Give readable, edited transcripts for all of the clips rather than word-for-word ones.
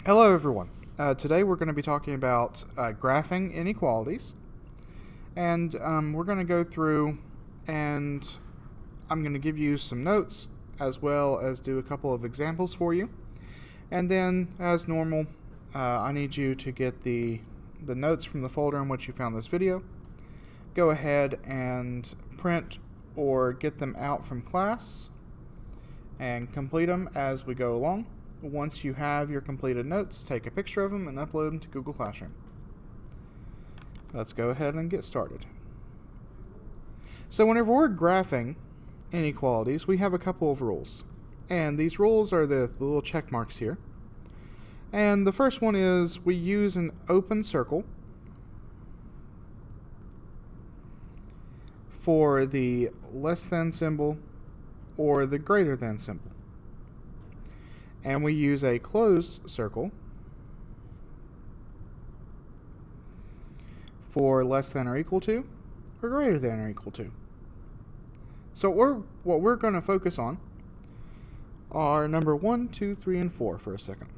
Hello everyone. Today we're going to be talking about graphing inequalities, and we're going to go through and I'm going to give you some notes as well as do a couple of examples for you, and then as normal I need you to get the notes from the folder in which you found this video. Go ahead and print or get them out from class and complete them as we go along. Once you have your completed notes, take a picture of them and upload them to Google Classroom. Let's go ahead and get started. So whenever we're graphing inequalities, we have a couple of rules. And these rules are the little check marks here. And the first one is we use an open circle for the less than symbol or the greater than symbol. And we use a closed circle for less than or equal to or greater than or equal to. So what we're going to focus on are number 1, 2, 3, and 4 for a second.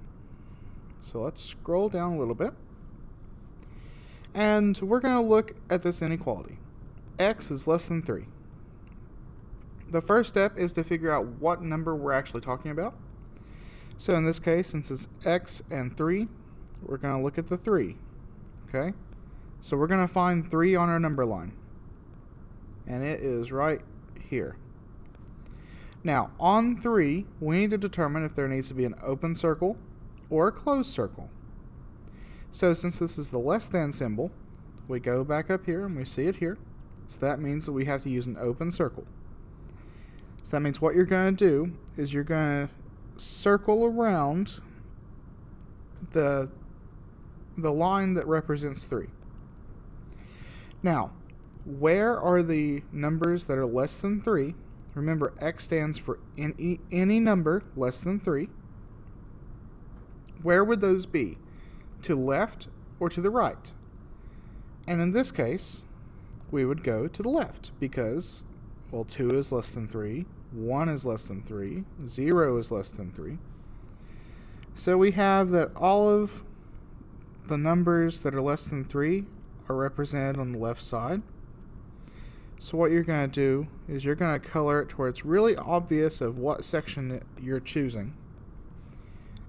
So let's scroll down a little bit. And we're going to look at this inequality. X is less than 3. The first step is to figure out what number we're actually talking about. So in this case, since it's x and 3, we're going to look at the 3. Okay? So we're going to find 3 on our number line. And it is right here. Now, on 3, we need to determine if there needs to be an open circle or a closed circle. So since this is the less than symbol, we go back up here and we see it here. So that means that we have to use an open circle. So that means what you're going to do is you're going to circle around the line that represents 3. Now, where are the numbers that are less than 3? Remember, x stands for any number less than 3. Where would those be? To the left or to the right? And in this case, we would go to the left because, well, 2 is less than 3. 1 is less than 3, 0 is less than 3. So we have that all of the numbers that are less than 3 are represented on the left side. So what you're going to do is you're going to color it to where it's really obvious of what section you're choosing.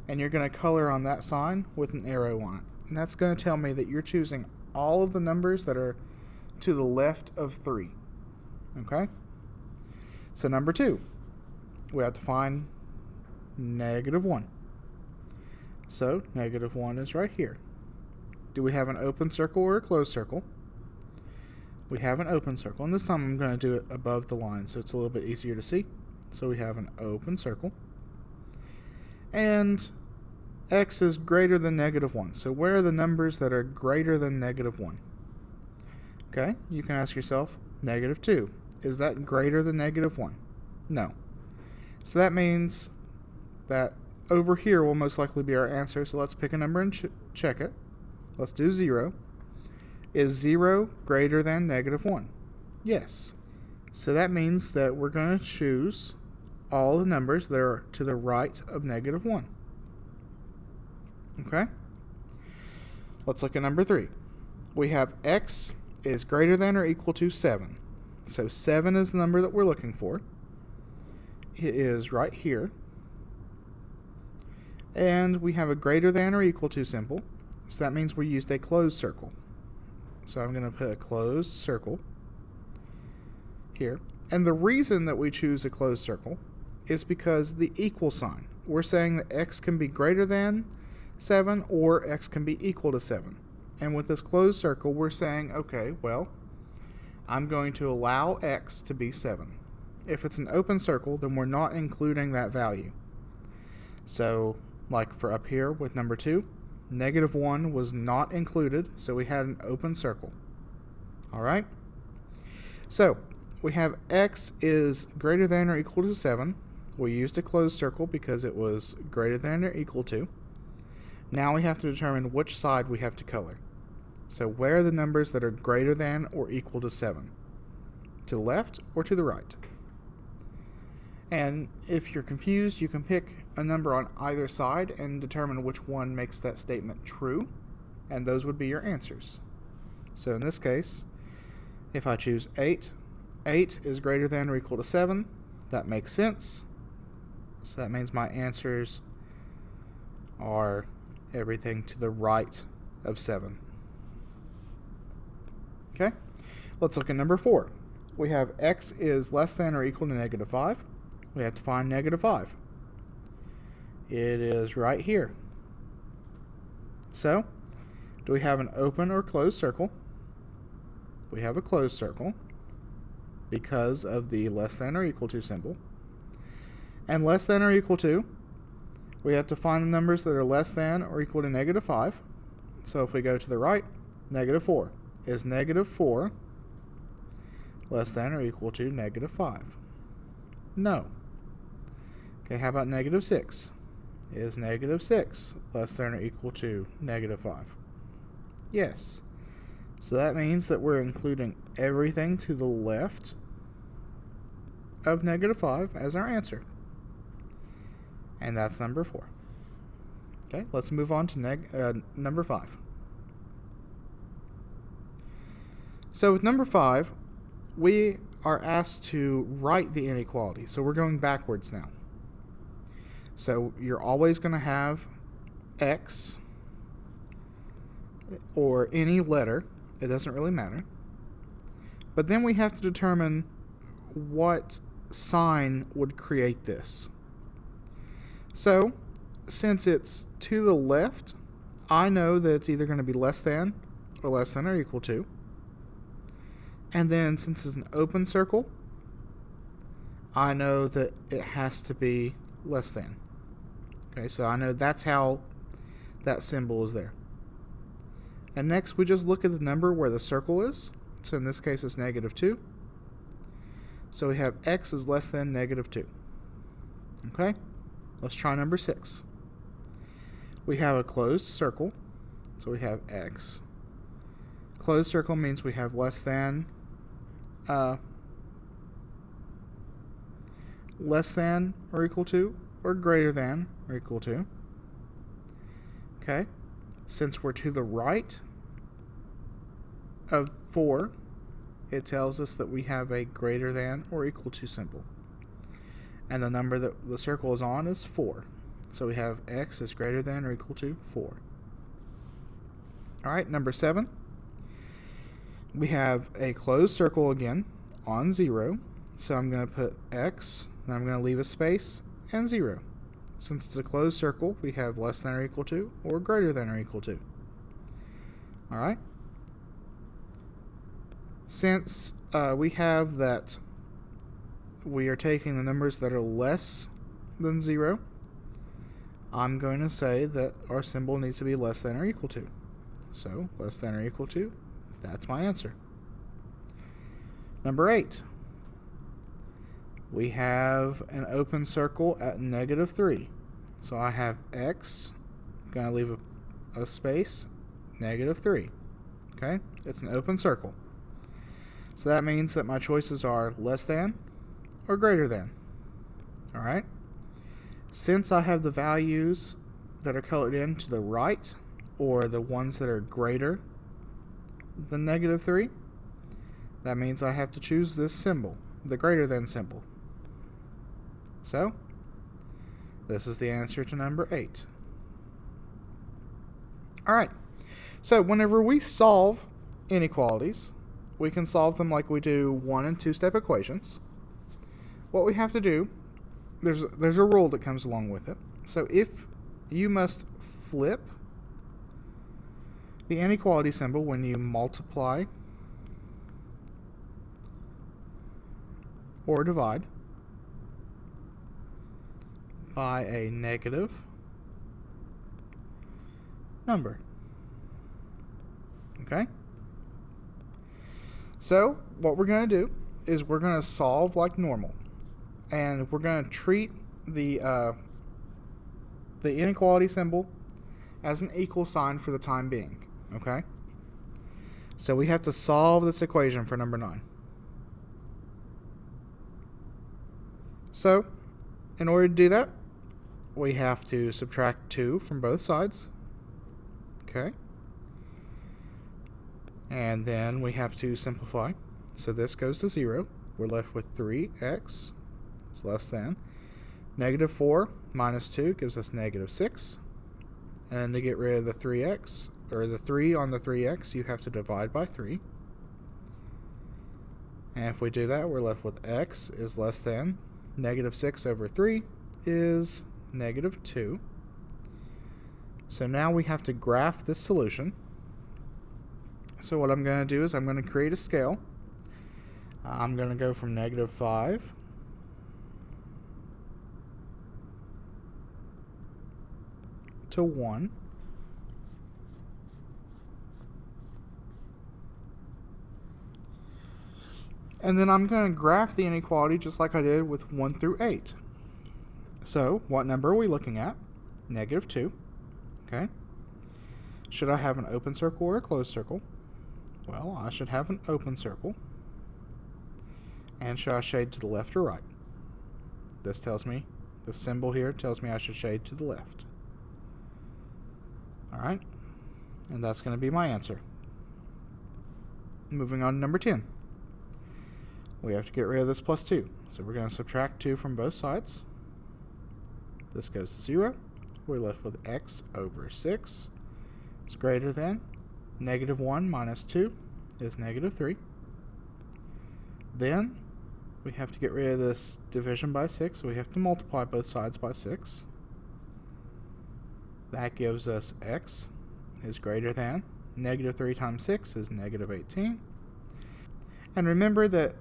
And you're going to color on that sign with an arrow on it. And that's going to tell me that you're choosing all of the numbers that are to the left of 3. Okay? So number 2, we have to find -1. So -1 is right here. Do we have an open circle or a closed circle? We have an open circle, and this time I'm going to do it above the line so it's a little bit easier to see. So we have an open circle. And x is greater than -1. So where are the numbers that are greater than -1? Okay, you can ask yourself, -2. Is that greater than -1? No. So that means that over here will most likely be our answer. So let's pick a number and check it. Let's do 0. Is 0 greater than -1? Yes. So that means that we're going to choose all the numbers that are to the right of -1. Okay? Let's look at number 3. We have x is greater than or equal to 7. So 7 is the number that we're looking for. It is right here. And we have a greater than or equal to symbol. So that means we used a closed circle. So I'm going to put a closed circle here. And the reason that we choose a closed circle is because the equal sign. We're saying that x can be greater than 7 or x can be equal to 7. And with this closed circle, we're saying, okay, well, I'm going to allow x to be 7. If it's an open circle, then we're not including that value. So, like for up here with number 2, -1 was not included, so we had an open circle. Alright? So, we have x is greater than or equal to 7. We used a closed circle because it was greater than or equal to. Now we have to determine which side we have to color. So where are the numbers that are greater than or equal to 7? To the left or to the right? And if you're confused, you can pick a number on either side and determine which one makes that statement true, and those would be your answers. So in this case, if I choose 8, 8 is greater than or equal to 7. That makes sense. So that means my answers are everything to the right of 7. Okay, let's look at number 4. We have x is less than or equal to negative 5. We have to find negative 5. It is right here. So, do we have an open or closed circle? We have a closed circle because of the less than or equal to symbol. And less than or equal to, we have to find the numbers that are less than or equal to negative 5. So if we go to the right, negative 4. Is negative 4 less than or equal to negative 5? No. Okay, how about negative 6? Is negative 6 less than or equal to negative 5? Yes. So that means that we're including everything to the left of negative 5 as our answer. And that's number 4. Okay, let's move on to number 5. So with number 5, we are asked to write the inequality. So we're going backwards now. So you're always going to have x or any letter. It doesn't really matter. But then we have to determine what sign would create this. So since it's to the left, I know that it's either going to be less than or equal to. And then since it's an open circle, I know that it has to be less than. Okay, so I know that's how that symbol is there. And next we just look at the number where the circle is. So in this case it's negative 2. So we have x is less than negative 2. Okay, let's try number 6. We have a closed circle, so we have x. Closed circle means we have less than or equal to, or greater than or equal to. Okay, since we're to the right of 4, it tells us that we have a greater than or equal to symbol. And the number that the circle is on is 4. So we have x is greater than or equal to 4. Alright, number 7. We have a closed circle again on 0. So I'm going to put x, and I'm going to leave a space, and 0. Since it's a closed circle, we have less than or equal to, or greater than or equal to. Alright? Since we have that we are taking the numbers that are less than 0, I'm going to say that our symbol needs to be less than or equal to. So, less than or equal to, that's my answer. Number 8. We have an open circle at negative 3. So I have x, I'm going to leave a space, negative 3. Okay, it's an open circle. So that means that my choices are less than or greater than. Alright? Since I have the values that are colored in to the right, or the ones that are greater than negative 3, that means I have to choose this symbol, the greater than symbol. So, this is the answer to number 8. Alright, so whenever we solve inequalities, we can solve them like we do 1 and 2 step equations. What we have to do, there's a rule that comes along with it. So if you must flip the inequality symbol when you multiply or divide by a negative number. Okay? So, what we're going to do is we're going to solve like normal. And we're going to treat the inequality symbol as an equal sign for the time being. Okay? So we have to solve this equation for number 9. So, in order to do that, we have to subtract 2 from both sides. Okay. And then we have to simplify. So this goes to 0. We're left with 3x is less than. Negative 4 minus 2 gives us negative 6. And to get rid of the 3x, or the 3 on the 3x, you have to divide by 3. And if we do that, we're left with x is less than. Negative 6 over 3 is negative 2. So now we have to graph this solution. So what I'm going to do is I'm going to create a scale. I'm going to go from negative 5 to 1. And then I'm going to graph the inequality just like I did with 1 through 8. So what number are we looking at? Negative 2. Okay. Should I have an open circle or a closed circle? Well, I should have an open circle. And should I shade to the left or right? This tells me, the symbol here tells me I should shade to the left. Alright, and that's going to be my answer. Moving on to number 10. We have to get rid of this plus 2. So we're going to subtract 2 from both sides. This goes to 0. We're left with x over 6 is greater than negative 1 minus 2 is negative 3. Then we have to get rid of this division by 6, so we have to multiply both sides by 6. That gives us x is greater than negative 3 times 6 is negative 18. And remember that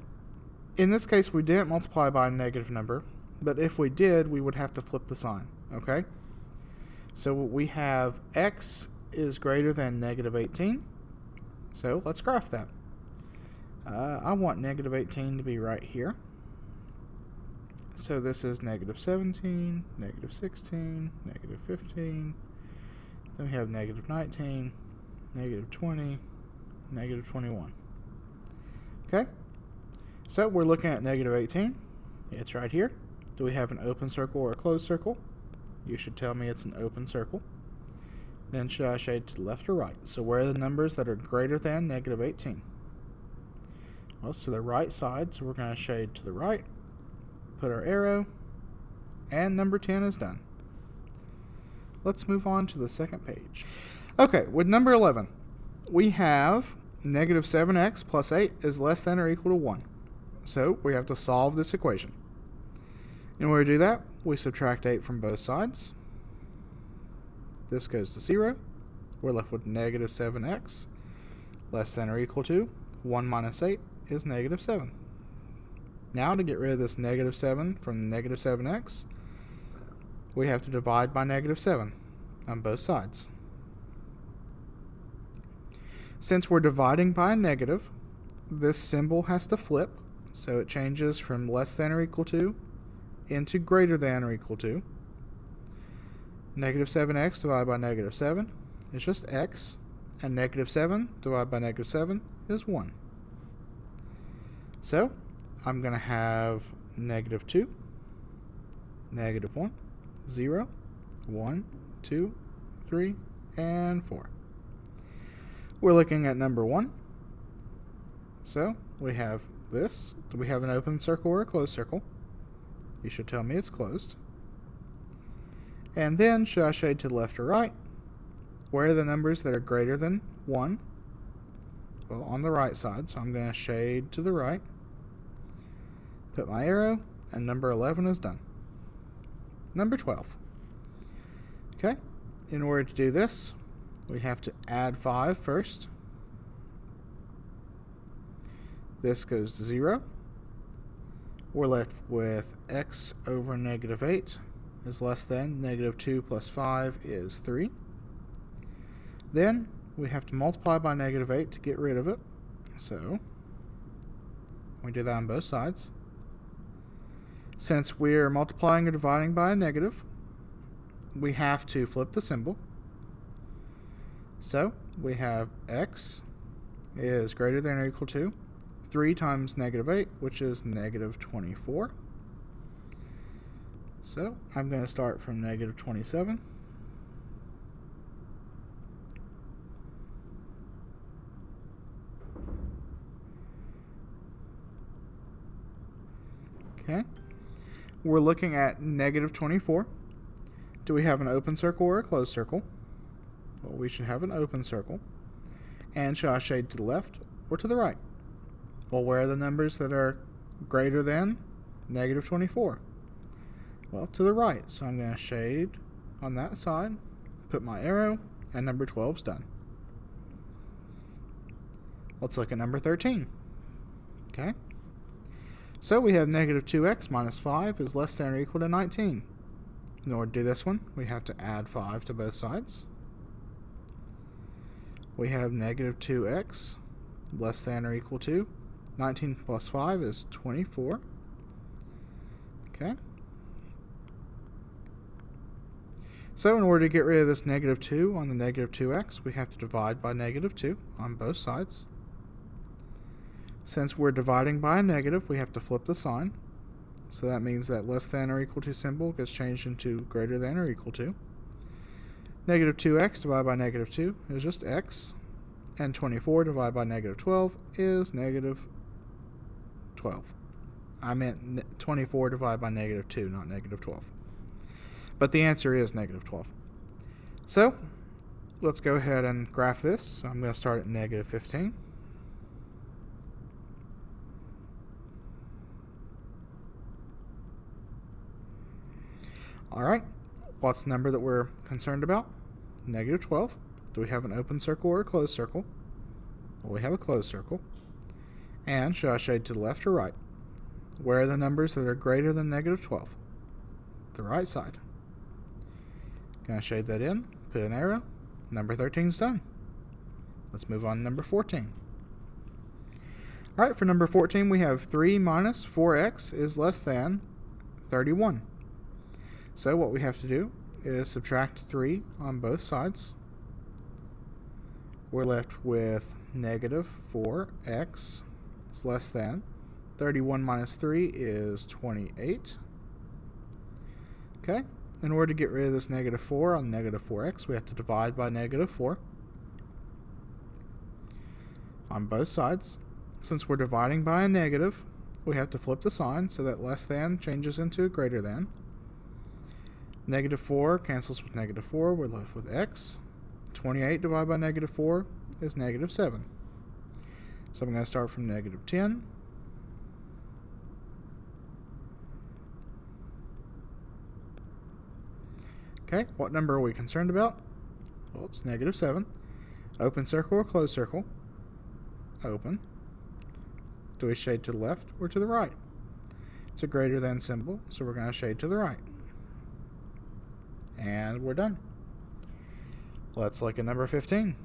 in this case we didn't multiply by a negative number, but if we did, we would have to flip the sign, okay? So we have x is greater than negative 18. So let's graph that. I want negative 18 to be right here. So this is negative 17, negative 16, negative 15. Then we have negative 19, negative 20, negative 21. Okay? So we're looking at negative 18. It's right here. Do we have an open circle or a closed circle? You should tell me it's an open circle. Then should I shade to the left or right? So where are the numbers that are greater than negative 18? Well, it's to the right side, so we're going to shade to the right, put our arrow, and number 10 is done. Let's move on to the second page. Okay, with number 11, we have negative 7x plus 8 is less than or equal to 1. So we have to solve this equation. In order to do that, we subtract 8 from both sides. This goes to 0. We're left with negative 7x less than or equal to 1 minus 8 is negative 7. Now to get rid of this negative 7 from negative 7x, we have to divide by negative 7 on both sides. Since we're dividing by a negative, this symbol has to flip, so it changes from less than or equal to into greater than or equal to. Negative 7x divided by negative 7 is just x, and negative 7 divided by negative 7 is 1. So I'm going to have negative 2, negative 1, 0, 1, 2, 3, and 4. We're looking at number 1. So we have this. Do we have an open circle or a closed circle? You should tell me it's closed. And then, should I shade to the left or right? Where are the numbers that are greater than 1? Well, on the right side, so I'm going to shade to the right. Put my arrow, and number 11 is done. Number 12. Okay, in order to do this, we have to add 5 first. This goes to 0. We're left with x over negative 8 is less than negative 2 plus 5 is 3. Then we have to multiply by negative 8 to get rid of it. So we do that on both sides. Since we're multiplying or dividing by a negative, we have to flip the symbol. So we have x is greater than or equal to 3 times negative 8, which is negative 24. So I'm going to start from negative 27. Okay. We're looking at negative 24. Do we have an open circle or a closed circle? Well, we should have an open circle. And should I shade to the left or to the right? Well, where are the numbers that are greater than negative 24? Well, to the right. So I'm going to shade on that side, put my arrow, and number 12 is done. Let's look at number 13. Okay. So we have negative 2x minus 5 is less than or equal to 19. In order to do this one, we have to add 5 to both sides. We have negative 2x less than or equal to 19 plus 5 is 24. Okay. So in order to get rid of this negative 2 on the negative 2x, we have to divide by negative 2 on both sides. Since we're dividing by a negative, we have to flip the sign. So that means that less than or equal to symbol gets changed into greater than or equal to. Negative 2x divided by negative 2 is just x. And 24 divided by negative 12 is negative 12. I meant 24 divided by negative 2, not negative 12. But the answer is negative 12. So let's go ahead and graph this. So I'm going to start at negative 15. Alright, what's the number that we're concerned about? Negative 12. Do we have an open circle or a closed circle? Well, we have a closed circle. And should I shade to the left or right? Where are the numbers that are greater than negative 12? The right side. Going to shade that in, put an arrow. Number 13 is done. Let's move on to number 14. Alright, for number 14 we have 3 minus 4x is less than 31. So what we have to do is subtract 3 on both sides. We're left with negative 4x is less than 31 minus 3 is 28. Okay, in order to get rid of this negative 4 on negative 4x, we have to divide by negative 4 on both sides. Since we're dividing by a negative, we have to flip the sign so that less than changes into greater than. Negative 4 cancels with negative 4. We're left with x. 28 divided by negative 4 is negative 7. So I'm going to start from negative 10. Okay, what number are we concerned about? Well, it's negative 7. Open circle or closed circle? Open. Do we shade to the left or to the right? It's a greater than symbol, so we're going to shade to the right. And we're done. Let's look at number 15.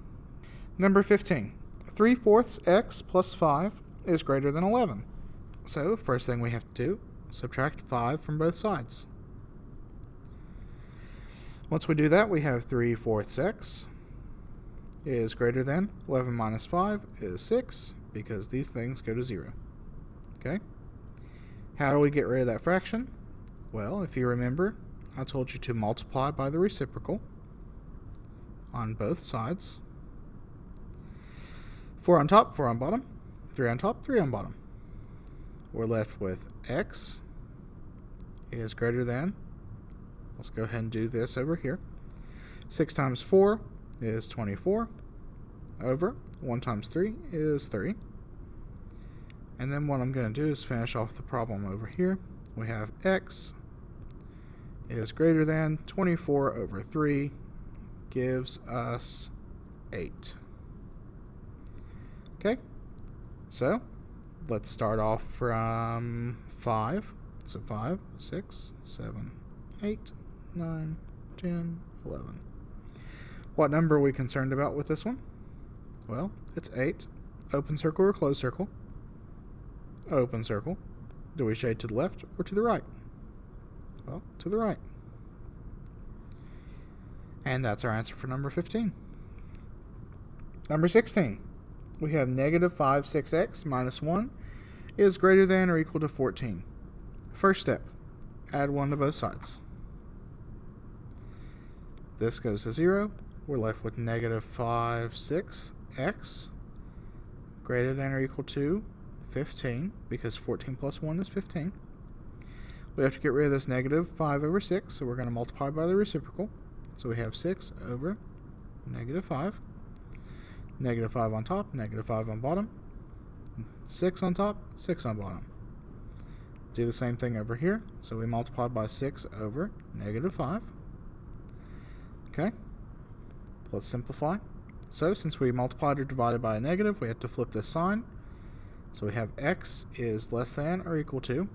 Number 15. 3/4 x plus 5 is greater than 11. So, first thing we have to do, subtract 5 from both sides. Once we do that, we have 3/4 x is greater than 11 minus 5 is 6, because these things go to 0. Okay? How do we get rid of that fraction? Well, if you remember, I told you to multiply by the reciprocal on both sides. 4 on top, 4 on bottom, 3 on top, 3 on bottom. We're left with x is greater than, let's go ahead and do this over here. 6 times 4 is 24 over 1 times 3 is 3. And then what I'm going to do is finish off the problem over here. We have x is greater than 24 over 3 gives us 8. Okay, so let's start off from 5. So 5, 6, 7, 8, 9, 10, 11. What number are we concerned about with this one? Well, it's 8. Open circle or closed circle? Open circle. Do we shade to the left or to the right? Well, to the right. And that's our answer for number 15. Number 16. We have negative 5 6x minus 1 is greater than or equal to 14. First step, add 1 to both sides. This goes to 0. We're left with negative 5, 6x greater than or equal to 15, because 14 plus 1 is 15. We have to get rid of this negative 5 over 6, so we're going to multiply by the reciprocal. So we have 6 over negative 5. Negative 5 on top, negative 5 on bottom. 6 on top, 6 on bottom. Do the same thing over here. So we multiply by 6 over negative 5. Okay, let's simplify. So since we multiplied or divided by a negative, we have to flip this sign. So we have x is less than or equal to.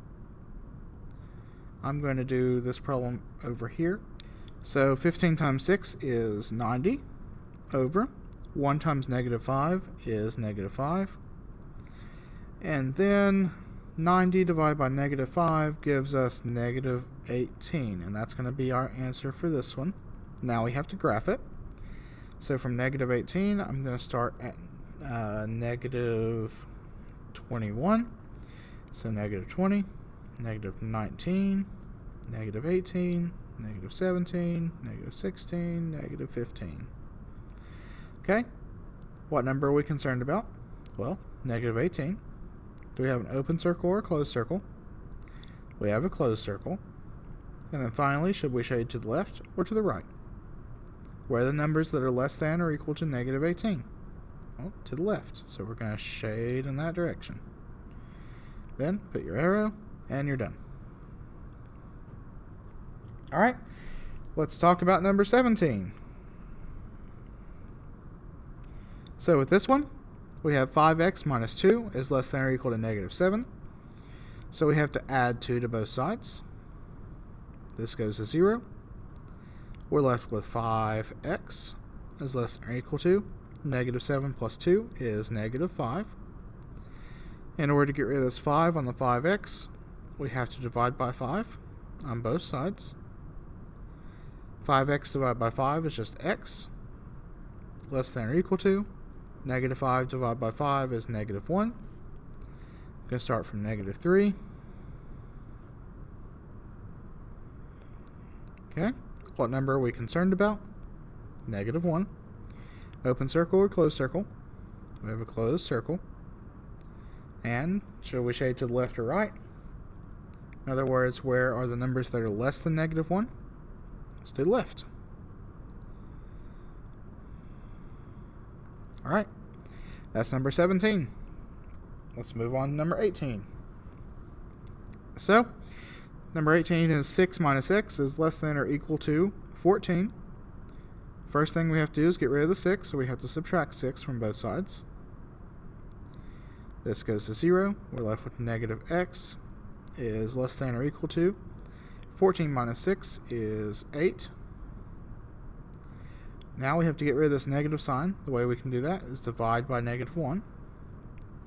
I'm going to do this problem over here. So 15 times 6 is 90 over 1 times negative 5 is negative 5. And then 90 divided by negative 5 gives us negative 18. And that's going to be our answer for this one. Now we have to graph it. So from negative 18, I'm going to start at negative 21. So negative 20, negative 19, negative 18, negative 17, negative 16, negative 15. Okay, what number are we concerned about? Well, negative 18. Do we have an open circle or a closed circle? We have a closed circle. And then finally, should we shade to the left or to the right? Where are the numbers that are less than or equal to negative 18? Well, to the left. So we're going to shade in that direction. Then put your arrow, and you're done. All right, let's talk about number 17. So with this one, we have 5x minus 2 is less than or equal to negative 7. So we have to add 2 to both sides. This goes to 0. We're left with 5x is less than or equal to negative 7 plus 2 is negative 5. In order to get rid of this 5 on the 5x, we have to divide by 5 on both sides. 5x divided by 5 is just x, less than or equal to. Negative 5 divided by 5 is negative 1. I'm going to start from negative 3. Okay. What number are we concerned about? Negative 1. Open circle or closed circle? We have a closed circle. And should we shade to the left or right? In other words, where are the numbers that are less than negative 1? It's to the left. Alright, that's number 17. Let's move on to number 18. So, number 18 is 6 minus x is less than or equal to 14. First thing we have to do is get rid of the 6, so we have to subtract 6 from both sides. This goes to 0. We're left with negative x is less than or equal to 14 minus 6 is 8. Now we have to get rid of this negative sign. The way we can do that is divide by negative 1.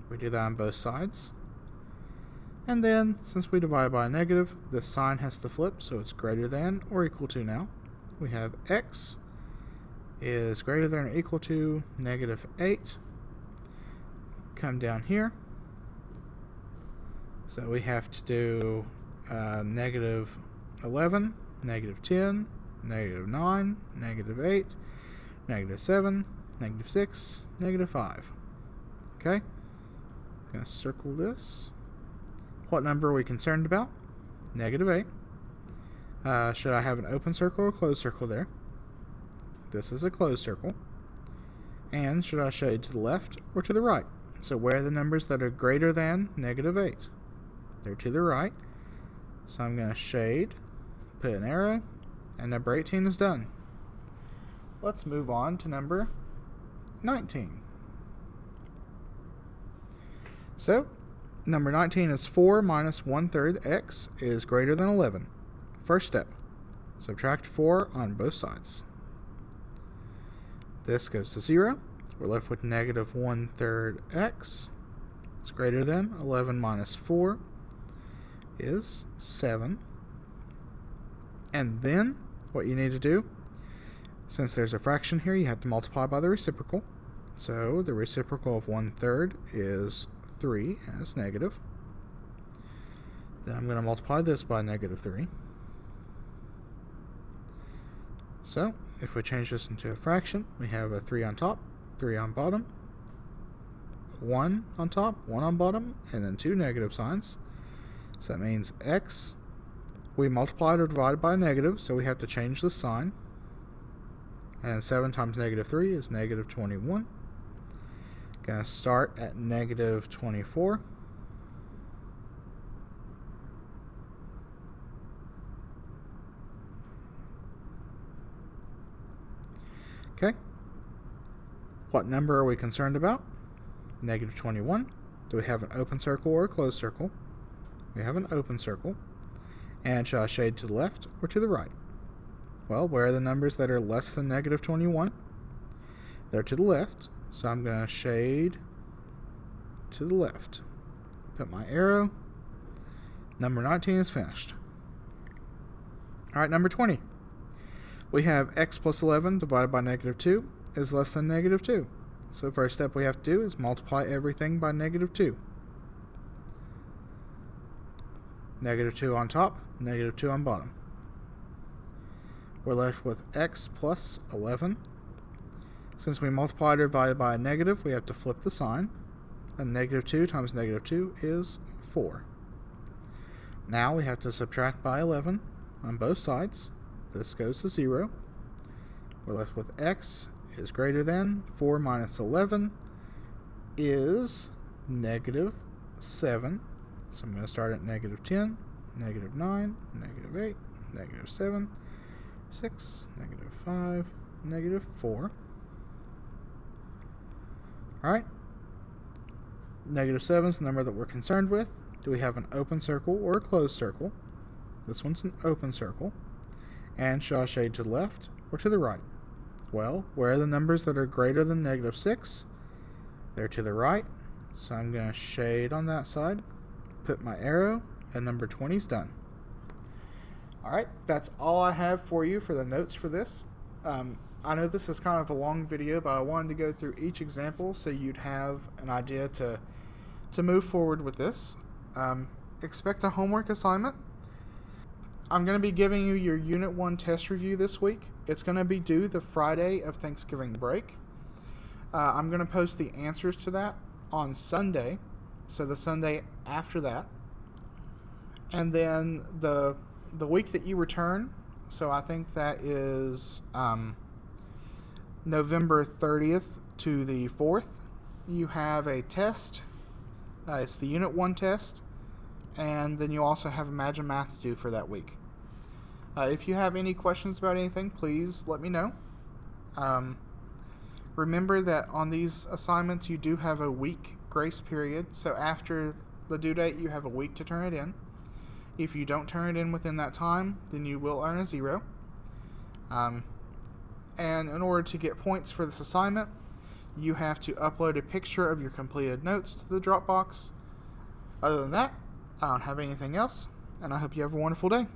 We do that on both sides. And then, since we divide by a negative, this sign has to flip, so it's greater than or equal to now. We have x is greater than or equal to negative 8. Come down here. So we have to do negative 11, negative 10, negative 9, negative 8, negative 7, negative 6, negative 5. Okay? I'm going to circle this. What number are we concerned about? Negative 8. Should I have an open circle or closed circle there? This is a closed circle. And should I shade to the left or to the right? So where are the numbers that are greater than negative 8? They're to the right. So I'm going to shade, put an arrow, and number 18 is done. Let's move on to number 19. So, number 19 is 4 minus 1/3 x is greater than 11. First step, subtract 4 on both sides. This goes to 0. We're left with negative 1/3 x is greater than 11 minus 4 is 7. And then what you need to do, since there's a fraction here, you have to multiply by the reciprocal. So the reciprocal of 1/3 is 3 as negative. Then I'm going to multiply this by negative 3. So, if we change this into a fraction, we have a 3 on top, 3 on bottom, 1 on top, 1 on bottom, and then 2 negative signs. So that means x, we multiplied or divided by a negative, so we have to change the sign. And 7 times negative 3 is negative 21. Going to start at negative 24. Okay. What number are we concerned about? Negative 21. Do we have an open circle or a closed circle? We have an open circle. And shall I shade to the left or to the right? Well, where are the numbers that are less than negative 21? They're to the left, so I'm going to shade to the left. Put my arrow. Number 19 is finished. All right, number 20. We have x plus 11 divided by negative 2 is less than negative 2. So first step we have to do is multiply everything by negative 2. Negative 2 on top, negative 2 on bottom. We're left with x plus 11. Since we multiplied or divided by a negative, we have to flip the sign. And negative 2 times negative 2 is 4. Now we have to subtract by 11 on both sides. This goes to 0. We're left with x is greater than 4 minus 11 is negative 7. So I'm going to start at negative 10, negative 9, negative 8, negative 7, 6, negative 5, negative 4. Alright. Negative 7 is the number that we're concerned with. Do we have an open circle or a closed circle? This one's an open circle. And shall I shade to the left or to the right? Well, where are the numbers that are greater than negative 6? They're to the right. So I'm going to shade on that side. Put my arrow, and number 20 is done. Alright, that's all I have for you for the notes for this. I know this is kind of a long video, but I wanted to go through each example so you'd have an idea to move forward with this. Expect a homework assignment. I'm going to be giving you your Unit 1 test review this week. It's going to be due the Friday of Thanksgiving break. I'm going to post the answers to that on Sunday, so the Sunday after that. And then the week that you return, so I think that is November 30th to the 4th, you have a test. It's the Unit 1 test, and then you also have Imagine Math to do for that week. If you have any questions about anything, please let me know. Remember that on these assignments you do have a week grace period, so after the due date you have a week to turn it in. If you don't turn it in within that time, then you will earn a 0. And in order to get points for this assignment, you have to upload a picture of your completed notes to the Dropbox. Other than that, I don't have anything else, and I hope you have a wonderful day.